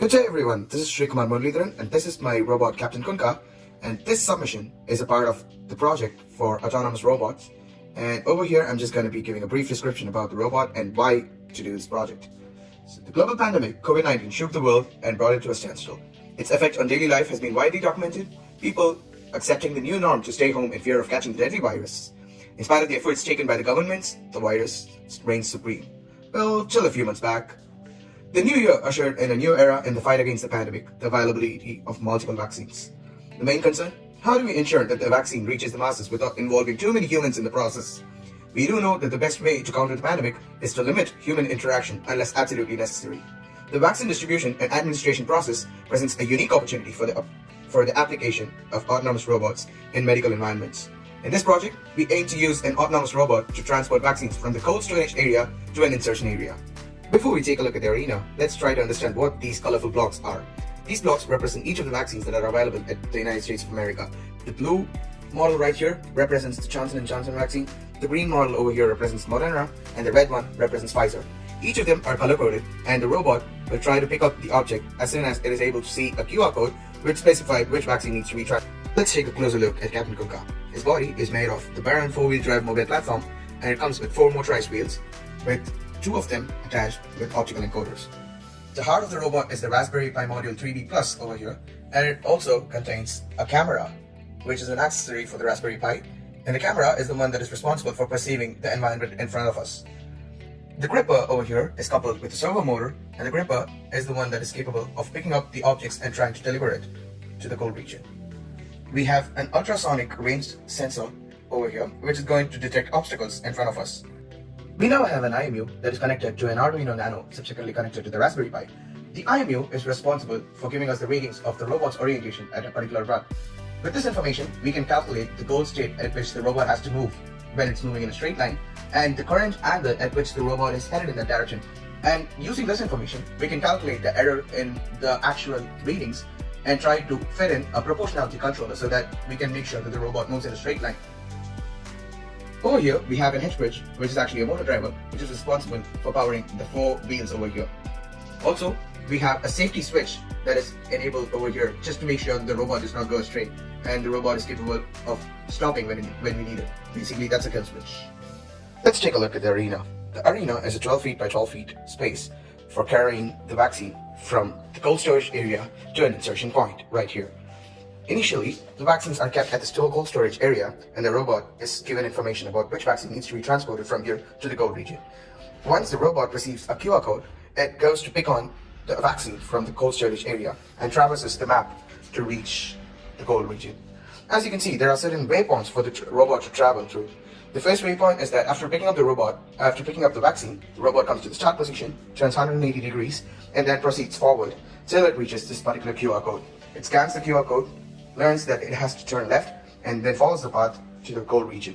Good day everyone, this is Muralidharan and this is my robot Captain Kunka, and this submission is a part of the project for autonomous robots. And over here I'm just going to be giving a brief description about the robot and why to do this project. So the global pandemic COVID-19 shook the world and brought it to a standstill. Its effect on daily life has been widely documented, people accepting the new norm to stay home in fear of catching the deadly virus. In spite of the efforts taken by the governments, the virus reigns supreme. Well, till a few months back. The new year ushered in a new era in the fight against the pandemic, the availability of multiple vaccines. The main concern? How do we ensure that the vaccine reaches the masses without involving too many humans in the process? We do know that the best way to counter the pandemic is to limit human interaction unless absolutely necessary. The vaccine distribution and administration process presents a unique opportunity for the application of autonomous robots in medical environments. In this project, we aim to use an autonomous robot to transport vaccines from the cold storage area to an insertion area. Before we take a look at the arena, let's try to understand what these colorful blocks are. These blocks represent each of the vaccines that are available at the United States of America. The blue model right here represents the Johnson & Johnson vaccine, the green model over here represents Moderna, and the red one represents Pfizer. Each of them are color-coded, and the robot will try to pick up the object as soon as it is able to see a QR code which specifies which vaccine needs to be tried. Let's take a closer look at Captain Kunka. His body is made of the Baron 4-wheel drive mobile platform, and it comes with 4 motorized wheels, with 2 of them attached with optical encoders. The heart of the robot is the Raspberry Pi Module 3B Plus over here, and it also contains a camera, which is an accessory for the Raspberry Pi, and the camera is the one that is responsible for perceiving the environment in front of us. The gripper over here is coupled with a servo motor, and the gripper is the one that is capable of picking up the objects and trying to deliver it to the cold region. We have an ultrasonic range sensor over here, which is going to detect obstacles in front of us. We now have an IMU that is connected to an Arduino Nano, subsequently connected to the Raspberry Pi. The IMU is responsible for giving us the readings of the robot's orientation at a particular run. With this information, we can calculate the goal state at which the robot has to move when it's moving in a straight line, and the current angle at which the robot is headed in that direction. And using this information, we can calculate the error in the actual readings and try to fit in a proportionality controller so that we can make sure that the robot moves in a straight line. Over here, we have an hitch bridge, which is actually a motor driver, which is responsible for powering the 4 wheels over here. Also, we have a safety switch that is enabled over here just to make sure that the robot does not go astray and the robot is capable of stopping when we need it. Basically, that's a kill switch. Let's take a look at the arena. The arena is a 12 feet by 12 feet space for carrying the vaccine from the cold storage area to an insertion point right here. Initially, the vaccines are kept at the cold storage area, and the robot is given information about which vaccine needs to be transported from here to the cold region. Once the robot receives a QR code, it goes to pick on the vaccine from the cold storage area and traverses the map to reach the cold region. As you can see, there are certain waypoints for the robot to travel through. The first waypoint is that after picking up the vaccine, the robot comes to the start position, turns 180 degrees, and then proceeds forward till it reaches this particular QR code. It scans the QR code, learns that it has to turn left, and then follows the path to the cold region.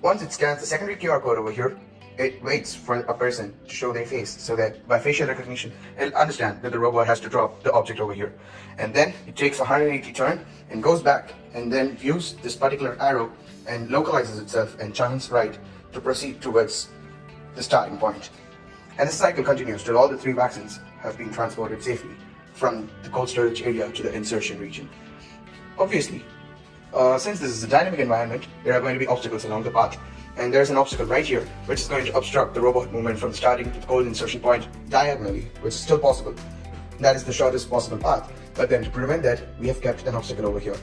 Once it scans the secondary QR code over here, it waits for a person to show their face so that by facial recognition, it'll understand that the robot has to drop the object over here. And then it takes a 180 turn and goes back and then views this particular arrow and localizes itself and turns right to proceed towards the starting point. And this cycle continues till all the 3 vaccines have been transported safely from the cold storage area to the insertion region. Obviously, since this is a dynamic environment, there are going to be obstacles along the path. And there's an obstacle right here, which is going to obstruct the robot movement from starting to the cold insertion point diagonally, which is still possible. That is the shortest possible path. But then to prevent that, we have kept an obstacle over here.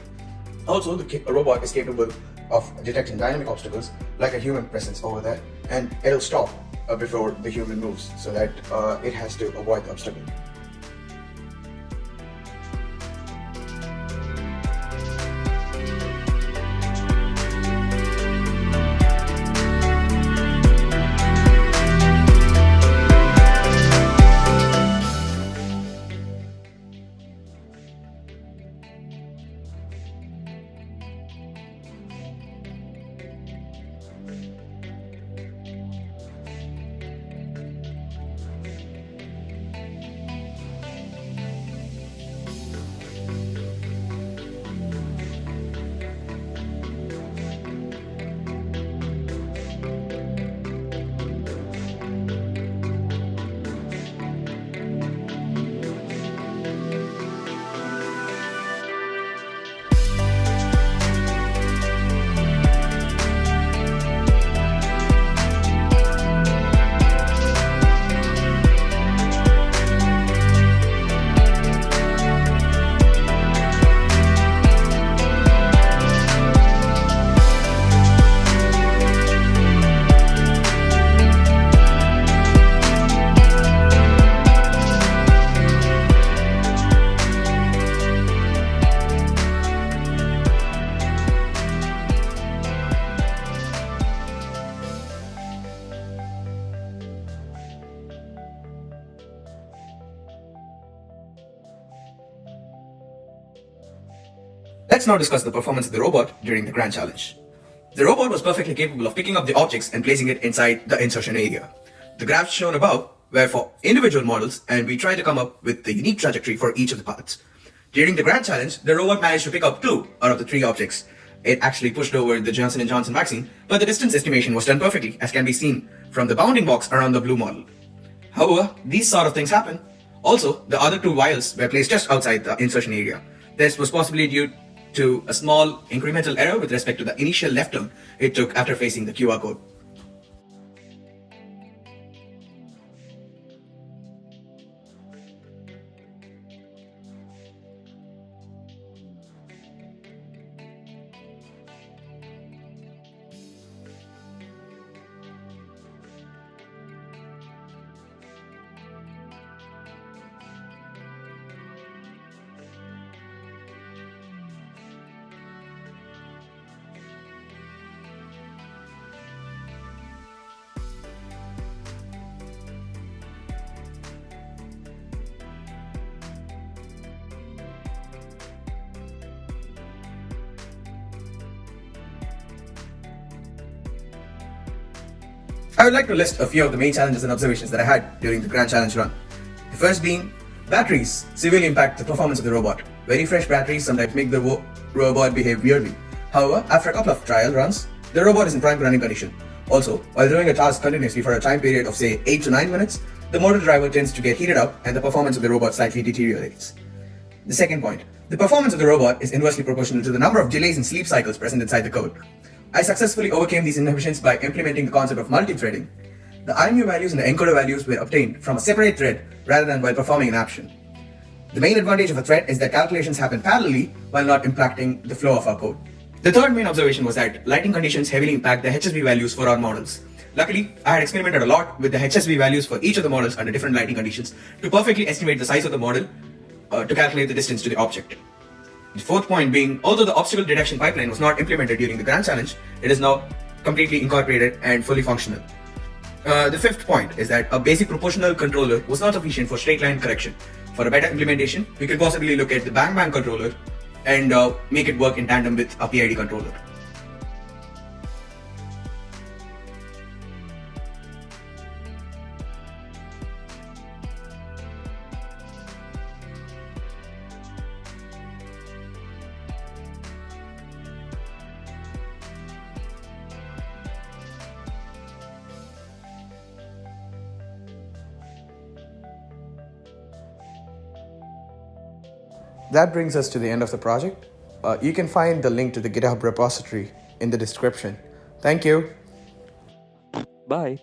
Also, the robot is capable of detecting dynamic obstacles, like a human presence over there, and it'll stop before the human moves, so that it has to avoid the obstacle. Let's now discuss the performance of the robot during the grand challenge. The robot was perfectly capable of picking up the objects and placing it inside the insertion area. The graphs shown above were for individual models, and we tried to come up with the unique trajectory for each of the parts. During the grand challenge, the robot managed to pick up 2 out of the 3 objects. It actually pushed over the Johnson & Johnson vaccine, but the distance estimation was done perfectly, as can be seen from the bounding box around the blue model. However, these sort of things happen. Also, the other 2 vials were placed just outside the insertion area. This was possibly due to a small incremental error with respect to the initial left turn it took after facing the QR code. I would like to list a few of the main challenges and observations that I had during the Grand Challenge run. The first being, batteries severely impact the performance of the robot. Very fresh batteries sometimes make the robot behave weirdly. However, after a couple of trial runs, the robot is in prime running condition. Also, while doing a task continuously for a time period of say 8 to 9 minutes, the motor driver tends to get heated up and the performance of the robot slightly deteriorates. The second point, the performance of the robot is inversely proportional to the number of delays and sleep cycles present inside the code. I successfully overcame these inhibitions by implementing the concept of multi-threading. The IMU values and the encoder values were obtained from a separate thread rather than while performing an action. The main advantage of a thread is that calculations happen parallelly while not impacting the flow of our code. The third main observation was that lighting conditions heavily impact the HSV values for our models. Luckily, I had experimented a lot with the HSV values for each of the models under different lighting conditions to perfectly estimate the size of the model to calculate the distance to the object. The fourth point being, although the obstacle detection pipeline was not implemented during the Grand Challenge, it is now completely incorporated and fully functional. The fifth point is that a basic proportional controller was not sufficient for straight line correction. For a better implementation, we could possibly look at the bang bang controller and make it work in tandem with a PID controller. That brings us to the end of the project. You can find the link to the GitHub repository in the description. Thank you. Bye.